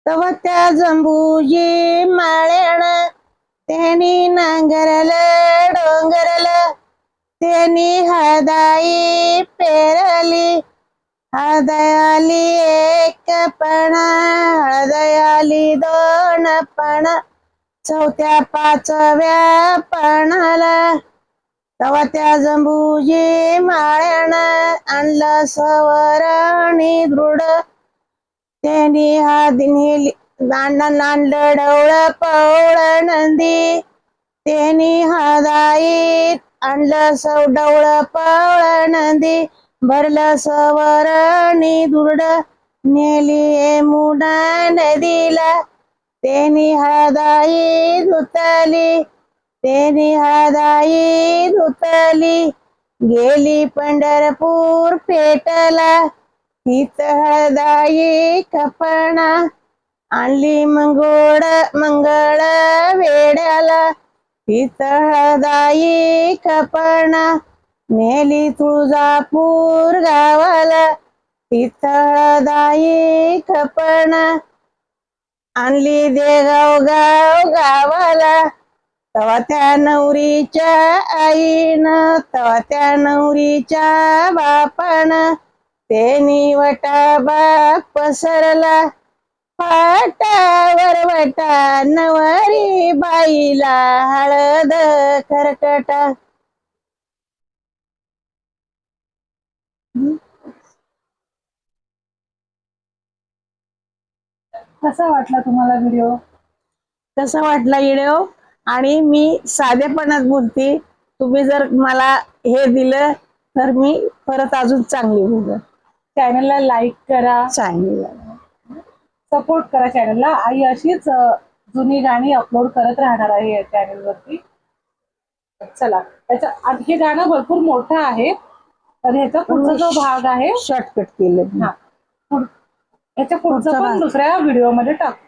तव त्या जंबूजी माळ्याण त्यांनी नांगरलं डोंगरलं त्यांनी हळदाई पेरली हळदयाली एक पणा हळदयाली दोन पणा चौथ्या पाचव्या पणाला तवा त्या जंबूजी माळ्यान आणलं सवरणी दृढ त्यांनी नेली आणलं ढवळ पवळ नंदी त्यांनी हळदाईत आणलं डवळ पवळ नंदी भरलं सवरणी दुर्ड नेली मुडा नदीला त्यांनी हळदाई धुतली त्यांनी हळदाई धुतली गेली पंढरपूर पेटला हित हळदाई कपणा आणली मंगळ वेड्याला हित हळदाई कपणा नेली तुळजापूर गावाला हित हळदाई कपणा आणली देगाव गावाला तवा त्या नवरीच्या आईनं तवा त्या नवरीच्या बापानं तेनी वटा बाप पसरला पाटावर वटा नवरी बाईला हळद खरकटा. कसा वाटला तुम्हाला व्हिडिओ? कसा वाटला व्हिडिओ? आणि मी साधेपणात बोलते. तुम्ही जर मला हे दिलं तर मी परत अजून चांगली बोलते. चॅनलला लाईक करा, चांगली सपोर्ट करा चॅनलला. आई अशीच जुनी गाणी अपलोड करत राहणार आहे या चॅनलवरती. चला, हे गाणं भरपूर मोठं आहे तर ह्याचा पुढचा जो भाग आहे शॉर्टकट केलं. ह्याच्या पुढचा पण दुसऱ्या व्हिडिओ मध्ये टाकतो.